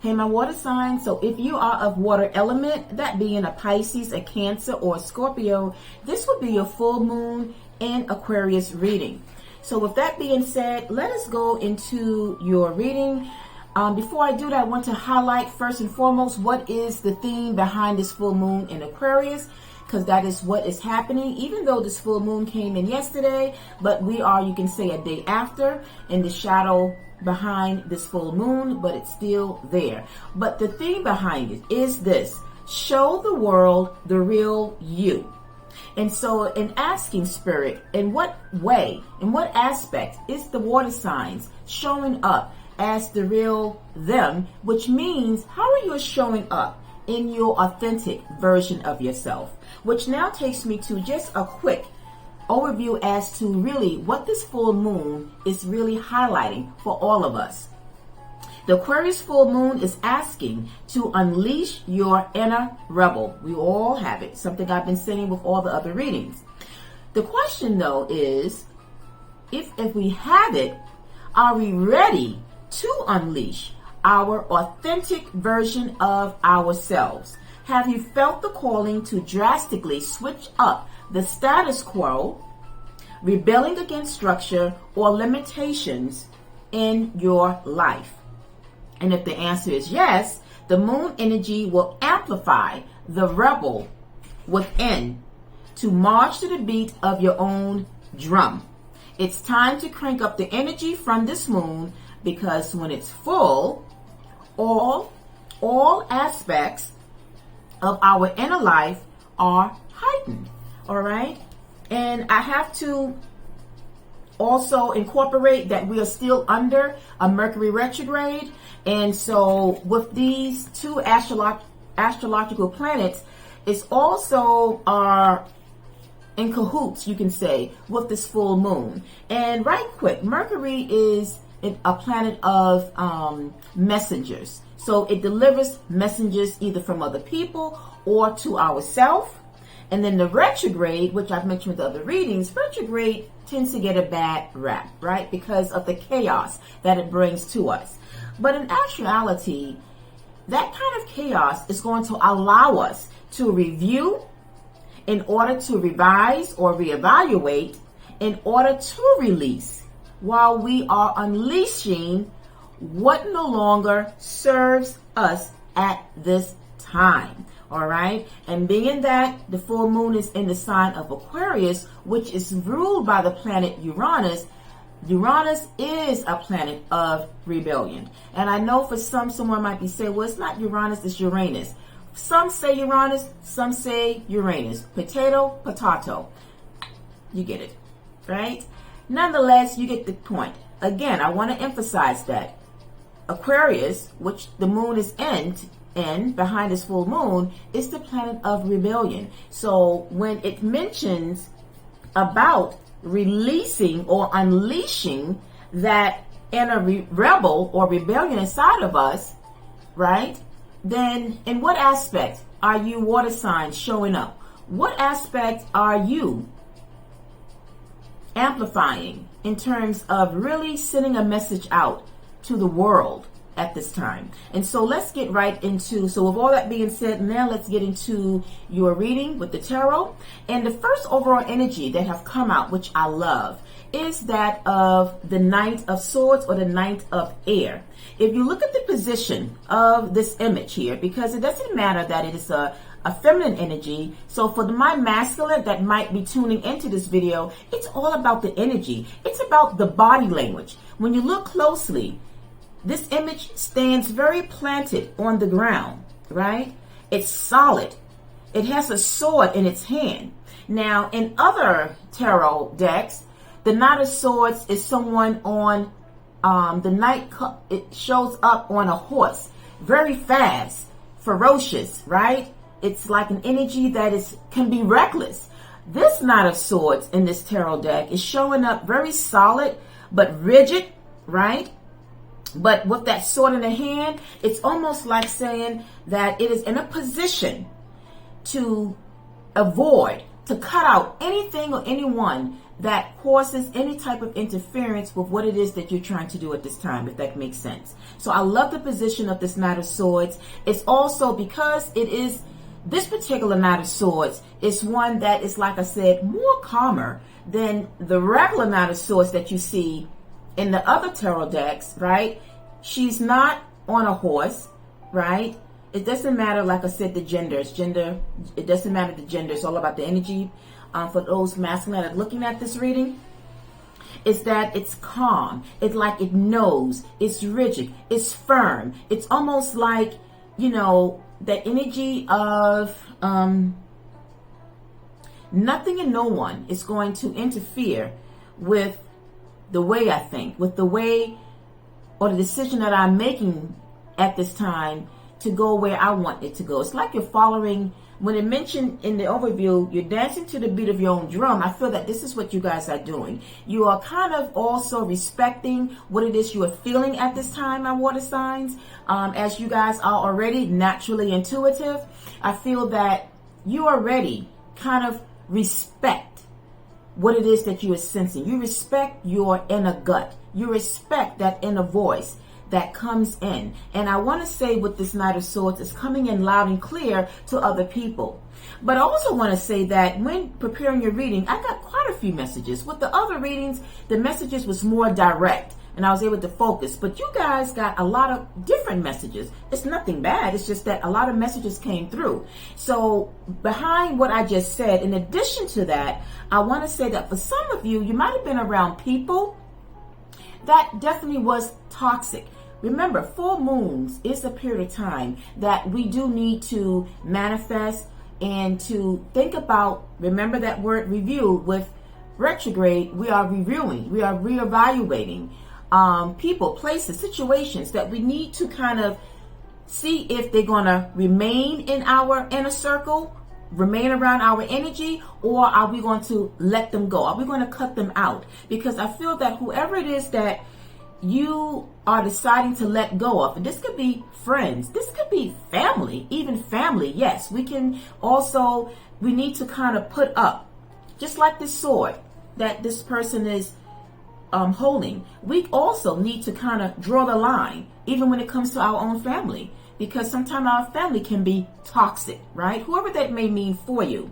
Okay, my water sign. So if you are of water element, that being a Pisces, a Cancer, or a Scorpio, this would be your full moon in Aquarius reading. So with that being said, let us go into your reading. Before I do that, I want to highlight first and foremost what is the theme behind this full moon in Aquarius, because that is what is happening, even though this full moon came in yesterday, but we are, you can say, a day after in the shadow behind this full moon, but it's still there. But the theme behind it is this: show the world the real you. And so in asking Spirit, in what way, in what aspect is the water signs showing up as the real them, which means how are you showing up in your authentic version of yourself? Which now takes me to just a quick overview as to really what this full moon is really highlighting for all of us. The Aquarius full moon is asking to unleash your inner rebel. We all have it, something I've been saying with all the other readings. The question though is, if we have it, are we ready to unleash our authentic version of ourselves? Have you felt the calling to drastically switch up the status quo, rebelling against structure or limitations in your life? And if the answer is yes, the moon energy will amplify the rebel within to march to the beat of your own drum. It's time to crank up the energy from this moon, because when it's full, all aspects of our inner life are heightened. All right. And I have to also incorporate that we are still under a Mercury retrograde. And so with these two astrological planets, it's also in cahoots, you can say, with this full moon. And right quick, Mercury is a planet of messengers. So it delivers messages either from other people or to ourselves. And then the retrograde, which I've mentioned with the other readings, retrograde tends to get a bad rap, right? Because of the chaos that it brings to us. But in actuality, that kind of chaos is going to allow us to review in order to revise or reevaluate, in order to release, while we are unleashing what no longer serves us at this time. All right. And being that the full moon is in the sign of Aquarius, which is ruled by the planet Uranus, Uranus is a planet of rebellion. And I know for someone might be saying, well, it's not Uranus, it's Uranus. Some say Uranus, some say Uranus. Potato, potato. You get it, right? Nonetheless, you get the point. Again, I want to emphasize that Aquarius, which the moon is in behind this full moon, is the planet of rebellion. So when it mentions about releasing or unleashing that inner rebel or rebellion inside of us, right? Then in what aspect are you water signs showing up? What aspect are you amplifying in terms of really sending a message out to the world at this time? And so let's get right into, so with all that being said, now let's get into your reading with the tarot. And the first overall energy that have come out, which I love, is that of the Knight of Swords or the Knight of Air. If you look at the position of this image here, because it doesn't matter that it is a feminine energy. So for my masculine that might be tuning into this video, it's all about the energy. It's about the body language. When you look closely, this image stands very planted on the ground, right? It's solid. It has a sword in its hand. Now, in other tarot decks, the Knight of Swords is someone on the knight. It shows up on a horse, very fast, ferocious, right? It's like an energy that can be reckless. This Knight of Swords in this tarot deck is showing up very solid, but rigid, right? But with that sword in the hand, it's almost like saying that it is in a position to avoid to cut out anything or anyone that causes any type of interference with what it is that you're trying to do at this time, if that makes sense. So I love the position of this Knight of Swords. It's also because it is, this particular Knight of Swords is one that is, like I said, more calmer than the regular Knight of Swords that you see in the other tarot decks, right? She's not on a horse, right? It doesn't matter, like I said, the gender. It's gender. It doesn't matter the gender. It's all about the energy. For those masculine that are looking at this reading, is that it's calm. It's like it knows. It's rigid. It's firm. It's almost like, you know, the energy of nothing and no one is going to interfere with the way I think, with the way or the decision that I'm making at this time to go where I want it to go. It's like you're following. When it mentioned in the overview, you're dancing to the beat of your own drum. I feel that this is what you guys are doing. You are kind of also respecting what it is you are feeling at this time, my water signs. As you guys are already naturally intuitive, I feel that you already kind of respect what it is that you are sensing. You respect your inner gut. You respect that inner voice that comes in. And I want to say with this Knight of Swords, it's coming in loud and clear to other people. But I also want to say that when preparing your reading, I got quite a few messages. With the other readings, the messages was more direct and I was able to focus. But you guys got a lot of different messages. It's nothing bad. It's just that a lot of messages came through. So behind what I just said, in addition to that, I want to say that for some of you, you might have been around people that definitely was toxic. Remember, full moons is a period of time that we do need to manifest and to think about. Remember that word review. With retrograde, we are reviewing, we are reevaluating people, places, situations that we need to kind of see if they're going to remain in our inner circle, remain around our energy, or are we going to let them go? Are we going to cut them out? Because I feel that whoever it is that you are deciding to let go of, and this could be friends, this could be family, even family. Yes, we can also, we need to kind of put up, just like this sword that this person is holding. We also need to kind of draw the line, even when it comes to our own family, because sometimes our family can be toxic, right? Whoever that may mean for you.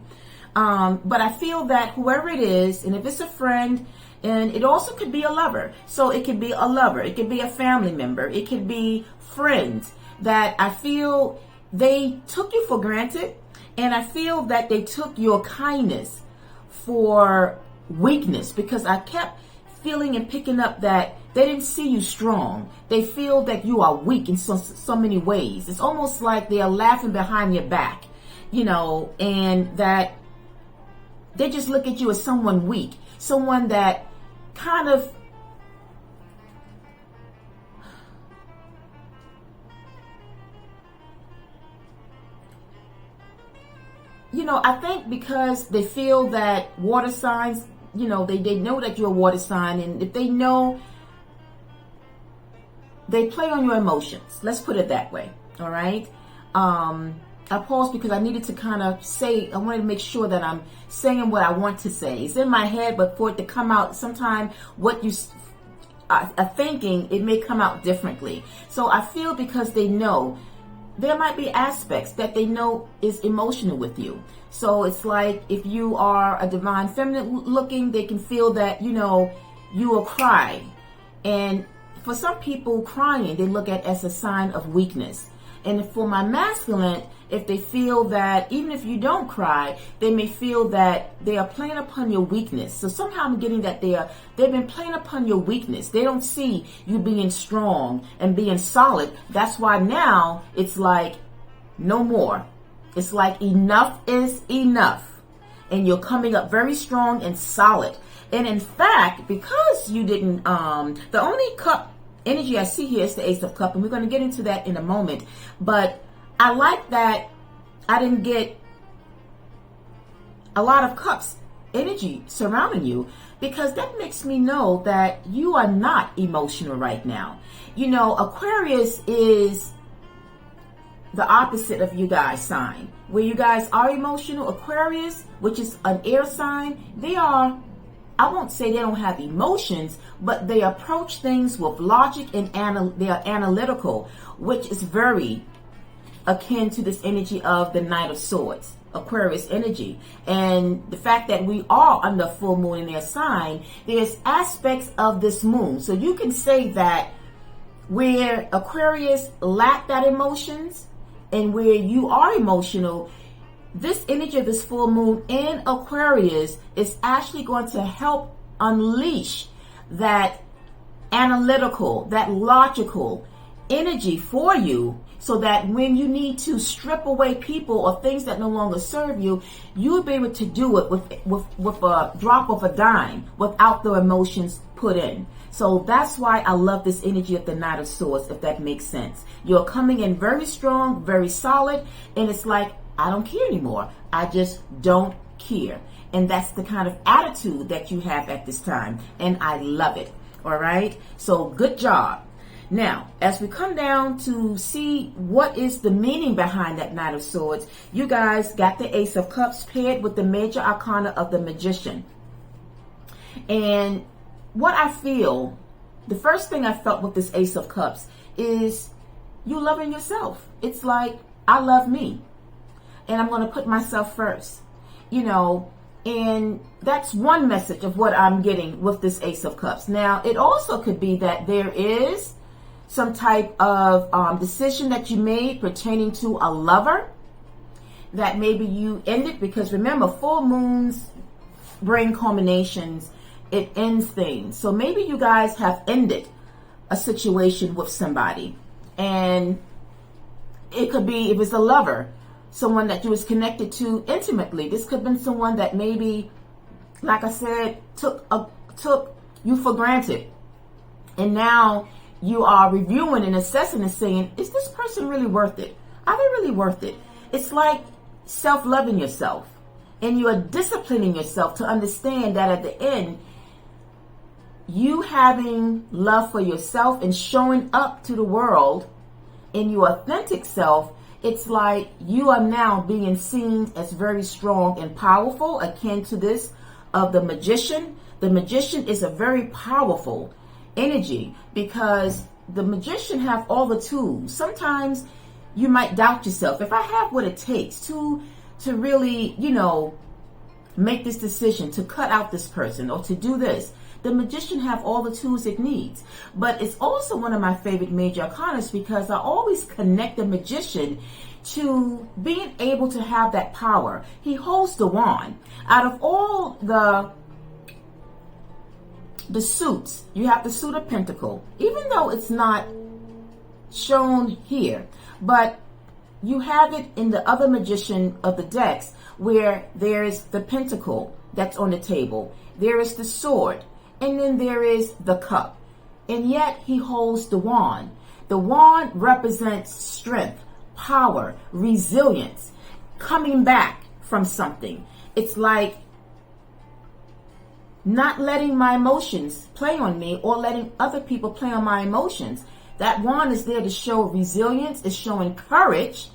But I feel that whoever it is, and if it's a friend, and it also could be a lover. So it could be a lover. It could be a family member. It could be friends that I feel they took you for granted. And I feel that they took your kindness for weakness, because I kept feeling and picking up that they didn't see you strong. They feel that you are weak in so many ways. It's almost like they are laughing behind your back, you know, and that they just look at you as someone weak, someone that kind of, you know, I think because they feel that water signs, you know, they know that you're a water sign, and if they know, they play on your emotions. Let's put it that way. All right. I paused because I needed to kind of say, I wanted to make sure that I'm saying what I want to say. It's in my head, but for it to come out, sometimes what you are thinking, it may come out differently. So I feel because they know, there might be aspects that they know is emotional with you. So it's like if you are a divine feminine looking, they can feel that, you know, you will cry. And for some people, crying, they look at as a sign of weakness. And for my masculine, if they feel that even if you don't cry, they may feel that they are playing upon your weakness. So somehow I'm getting that they've been playing upon your weakness. They don't see you being strong and being solid. That's why now it's like no more. It's like enough is enough. And you're coming up very strong and solid. And in fact, because you didn't, the only cup energy I see here is the Ace of Cups, and we're going to get into that in a moment. But I like that I didn't get a lot of cups energy surrounding you, because that makes me know that you are not emotional right now. You know, Aquarius is the opposite of you guys sign. Where you guys are emotional, Aquarius, which is an air sign, they are, I won't say they don't have emotions, but they approach things with logic and they are analytical, which is very akin to this energy of the Knight of Swords, Aquarius energy. And the fact that we are under full moon in their sign, there's aspects of this moon. So you can say that where Aquarius lack that emotions and where you are emotional, this energy of this full moon in Aquarius is actually going to help unleash that analytical, that logical energy for you, so that when you need to strip away people or things that no longer serve you, you will be able to do it with a drop of a dime without the emotions put in. So that's why I love this energy of the Knight of Swords, if that makes sense. You're coming in very strong, very solid, and it's like, I don't care anymore. I just don't care. And that's the kind of attitude that you have at this time. And I love it. All right. So good job. Now, as we come down to see what is the meaning behind that Knight of Swords, you guys got the Ace of Cups paired with the major arcana of the Magician. And what I feel, the first thing I felt with this Ace of Cups is you loving yourself. It's like, I love me. And I'm going to put myself first, and that's one message of what I'm getting with this Ace of Cups. Now, it also could be that there is some type of decision that you made pertaining to a lover that maybe you ended, because remember, full moons bring culminations. It ends things. So maybe you guys have ended a situation with somebody, and it could be, if it's a lover, someone that you was connected to intimately. This could have been someone that maybe, like I said, took you for granted. And now you are reviewing and assessing and saying, is this person really worth it? Are they really worth it? It's like self-loving yourself. And you are disciplining yourself to understand that at the end, you having love for yourself and showing up to the world in your authentic self, it's like you are now being seen as very strong and powerful, akin to this of the Magician. The Magician is a very powerful energy because the Magician have all the tools. Sometimes you might doubt yourself. If I have what it takes to really, make this decision, to cut out this person or to do this, the Magician have all the tools it needs. But it's also one of my favorite major arcanas because I always connect the Magician to being able to have that power. He holds the wand. Out of all the suits, you have the suit of Pentacle, even though it's not shown here, but you have it in the other Magician of the decks where there's the Pentacle that's on the table. There is the sword. And then there is the cup. And yet he holds the wand. The wand represents strength, power, resilience, coming back from something. It's like not letting my emotions play on me or letting other people play on my emotions. That wand is there to show resilience. It's showing courage.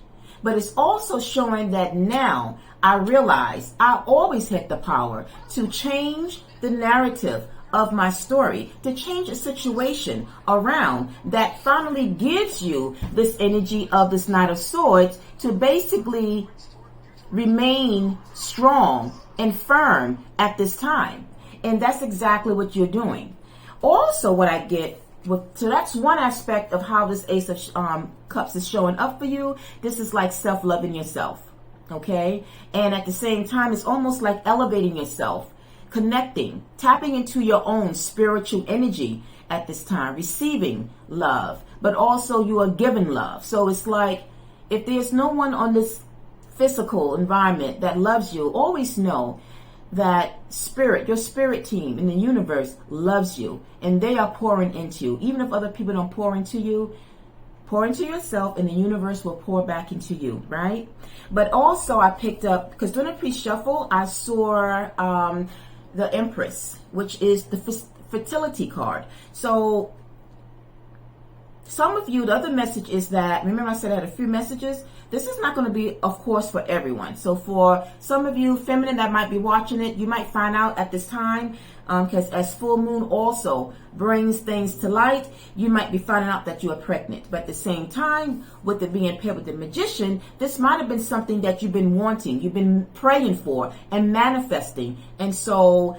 But it's also showing that now I realize I always had the power to change the narrative of my story, to change a situation around that finally gives you this energy of this Knight of Swords to basically remain strong and firm at this time. And that's exactly what you're doing. Also, what I get, so that's one aspect of how this Ace of Cups is showing up for you. This is like self-loving yourself, okay? And at the same time, it's almost like elevating yourself, connecting, tapping into your own spiritual energy at this time, receiving love, but also you are giving love. So it's like, if there's no one on this physical environment that loves you, always know that spirit, your spirit team in the universe loves you, and they are pouring into you. Even if other people don't pour into you, pour into yourself, and the universe will pour back into you, right? But also I picked up, because during the pre-shuffle, I saw the Empress, which is the fertility card. So some of you, the other message is that, remember I said I had a few messages? This is not going to be, of course, for everyone. So for some of you feminine that might be watching it, you might find out at this time, because as full moon also brings things to light, you might be finding out that you are pregnant. But at the same time, with it being paired with the Magician, this might have been something that you've been wanting, you've been praying for and manifesting. And so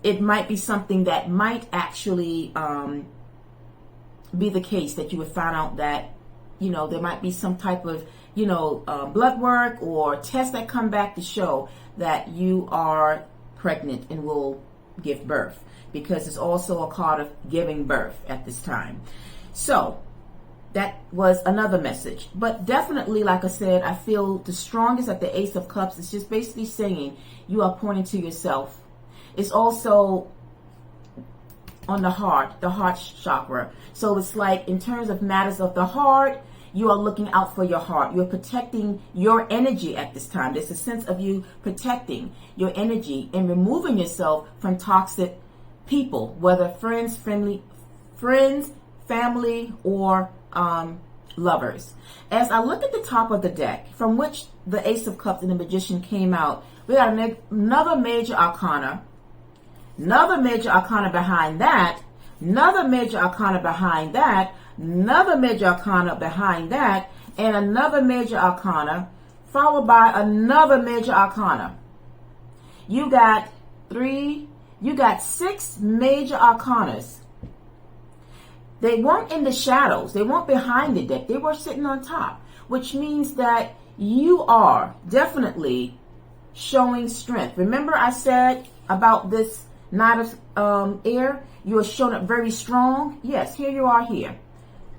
it might be something that might actually be the case, that you would find out that, you know, there might be some type of, you know, blood work or tests that come back to show that you are pregnant and will give birth, because it's also a card of giving birth at this time. So that was another message. But definitely, like I said, I feel the strongest at the Ace of Cups is just basically saying you are pointing to yourself. It's also on the heart chakra. So it's like in terms of matters of the heart, you are looking out for your heart. You're protecting your energy at this time. There's a sense of you protecting your energy and removing yourself from toxic people, whether friends, family, or lovers. As I look at the top of the deck, from which the Ace of Cups and the Magician came out, we got another major arcana, another major arcana behind that, another major arcana behind that, another major arcana behind that, and another major arcana, followed by another major arcana. You got 6 major arcanas. They weren't in the shadows. They weren't behind the deck. They were sitting on top, which means that you are definitely showing strength. Remember I said about this Knight of Air, you are showing up very strong. Yes, here you are here,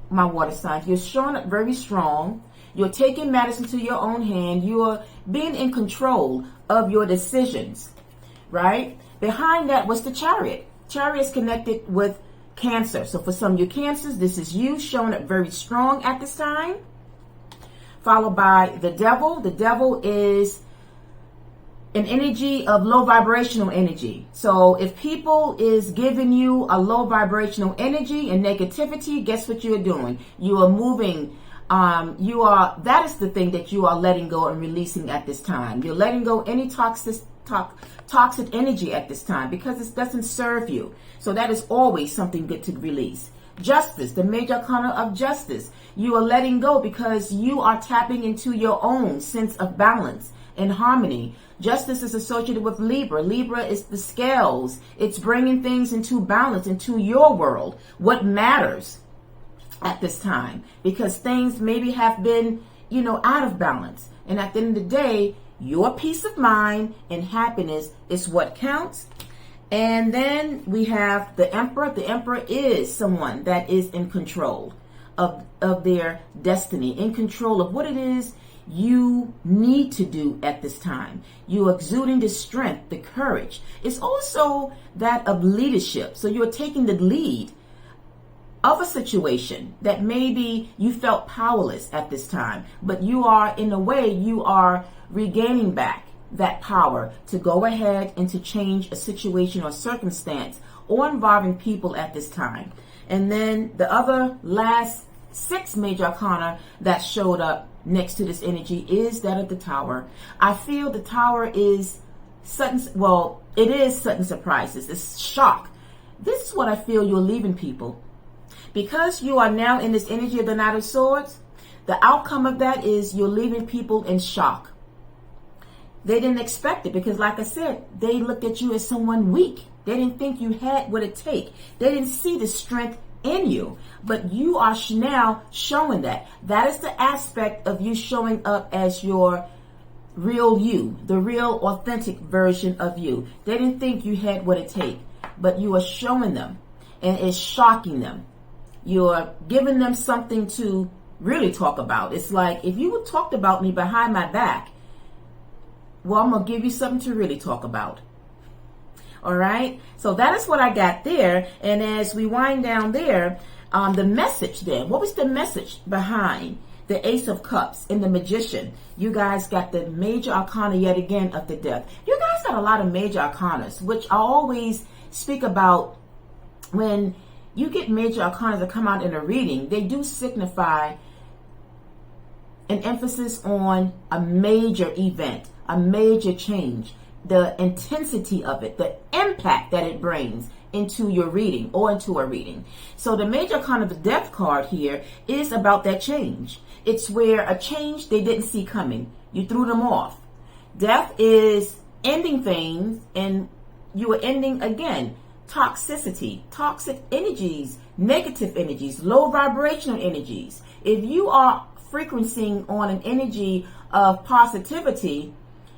my water signs. You're showing up very strong. You're taking matters into your own hand. You are being in control of your decisions, right? Behind that was the Chariot. Chariot is connected with Cancer. So for some of you Cancers, this is you showing up very strong at this time. Followed by the Devil. The Devil is an energy of low vibrational energy. So if people is giving you a low vibrational energy and negativity, guess what you're doing? You are moving. That is the thing that you are letting go and releasing at this time. You're letting go any toxic energy at this time, because it doesn't serve you. So that is always something good to release. Justice, the major arcana of Justice. You are letting go because you are tapping into your own sense of balance and harmony. Justice is associated with Libra. Libra is the scales. It's bringing things into balance, into your world. What matters at this time, because things maybe have been, out of balance. And at the end of the day, your peace of mind and happiness is what counts. And then we have the Emperor. The Emperor is someone that is in control of their destiny, in control of what it is you need to do at this time. You are exuding the strength, the courage. It's also that of leadership. So you're taking the lead of a situation that maybe you felt powerless at this time, but you are, in a way, you are regaining back that power to go ahead and to change a situation or circumstance or involving people at this time. And then the other last 6 major arcana that showed up next to this energy is that of the Tower. I feel the Tower is sudden surprises. It's shock. This is what I feel you're leaving people. Because you are now in this energy of the Knight of Swords, the outcome of that is you're leaving people in shock. They didn't expect it because, like I said, they looked at you as someone weak. They didn't think you had what it takes. They didn't see the strength in you. But you are now showing that. That is the aspect of you showing up as your real you, the real authentic version of you. They didn't think you had what it takes, but you are showing them, and it's shocking them. You're giving them something to really talk about. It's like, if you talked about me behind my back, well, I'm going to give you something to really talk about. All right. So that is what I got there. And as we wind down there, the message there, what was the message behind the Ace of Cups and the Magician? You guys got the major arcana yet again of the Death. You guys got a lot of major arcanas, which I always speak about when you get major arcana that come out in a reading, they do signify an emphasis on a major event, a major change, the intensity of it, the impact that it brings into your reading or into a reading. So the major arcana of the Death card here is about that change. It's where a change they didn't see coming. You threw them off. Death is ending things, and you are ending again. Toxicity, toxic energies, negative energies, low vibrational energies. If you are frequencing on an energy of positivity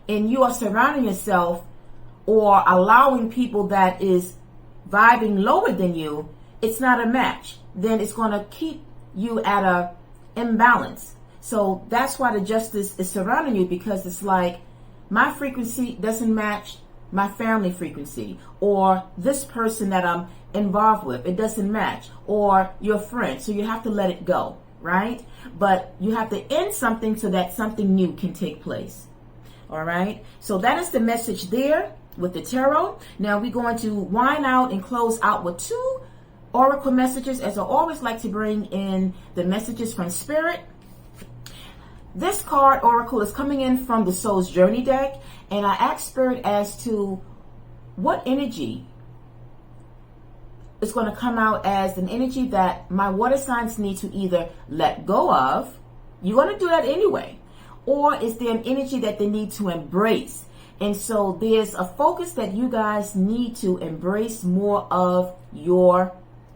and you are surrounding yourself or allowing people that is vibing lower than you, it's not a match. Then it's going to keep you at a imbalance. So that's why the Justice is surrounding you, because it's like, my frequency doesn't match my family frequency, or this person that I'm involved with, it doesn't match, or your friend. So you have to let it go, right? But you have to end something so that something new can take place. All right. So that is the message there with the tarot. Now we're going to wind out and close out with 2 oracle messages, as I always like to bring in the messages from Spirit. This card oracle is coming in from the Soul's Journey deck, and I asked Spirit as to what energy is going to come out as an energy that my water signs need to either let go of. You're going to do that anyway. Or is there an energy that they need to embrace? And so there's a focus that you guys need to embrace more of your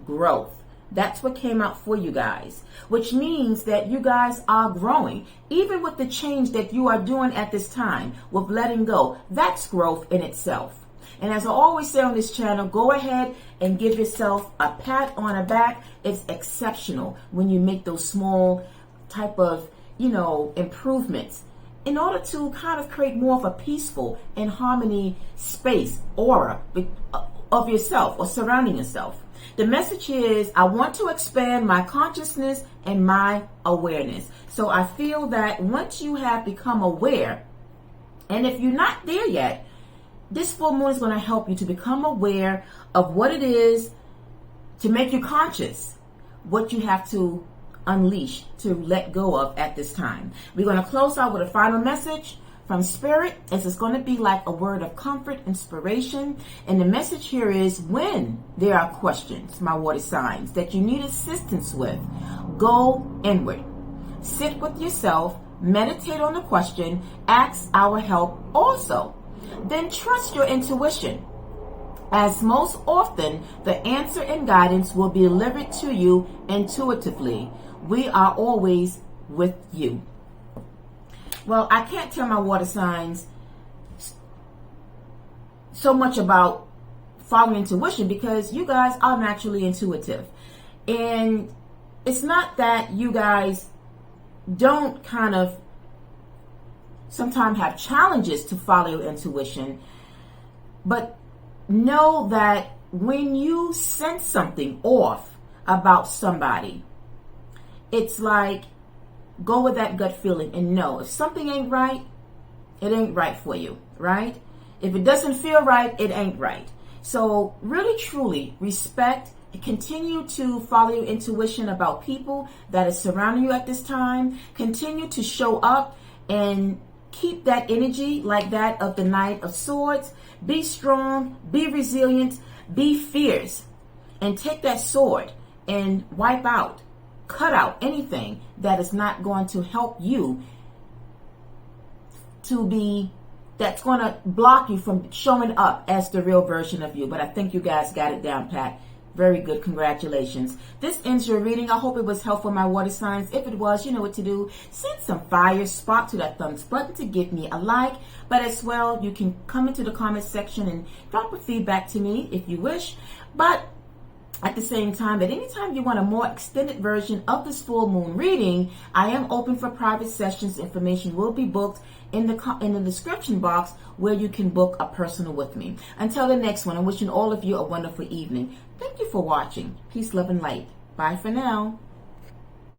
growth. That's what came out for you guys, which means that you guys are growing. Even with the change that you are doing at this time with letting go, that's growth in itself. And as I always say on this channel, go ahead and give yourself a pat on the back. It's exceptional when you make those small type of, improvements in order to kind of create more of a peaceful and harmony space, aura of yourself or surrounding yourself. The message is, I want to expand my consciousness and my awareness. So I feel that once you have become aware, and if you're not there yet, this full moon is going to help you to become aware of what it is, to make you conscious, what you have to unleash, to let go of at this time. We're going to close out with a final message from Spirit, as it's going to be like a word of comfort, inspiration. And the message here is, when there are questions, my water signs, that you need assistance with, go inward. Sit with yourself, meditate on the question, ask our help also. Then trust your intuition, as most often the answer and guidance will be delivered to you intuitively. We are always with you. Well, I can't tell my water signs so much about following intuition, because you guys are naturally intuitive. And it's not that you guys don't kind of sometimes have challenges to follow your intuition, but know that when you sense something off about somebody, it's like, go with that gut feeling and know if something ain't right, it ain't right for you, right? If it doesn't feel right, it ain't right. So really, truly respect and continue to follow your intuition about people that is surrounding you at this time. Continue to show up and keep that energy like that of the Knight of Swords. Be strong, be resilient, be fierce, and take that sword and wipe out, cut out anything that is not going to help you that's going to block you from showing up as the real version of you. But I think you guys got it down pat. Very good. Congratulations. This ends your reading. I hope it was helpful, my water signs. If it was, you know what to do. Send some fire, spark to that thumbs button to give me a like. But as well, you can come into the comment section and drop a feedback to me if you wish. But at the same time, at any time you want a more extended version of this full moon reading, I am open for private sessions. Information will be booked in the description box, where you can book a personal with me. Until the next one, I'm wishing all of you a wonderful evening. Thank you for watching. Peace, love, and light. Bye for now.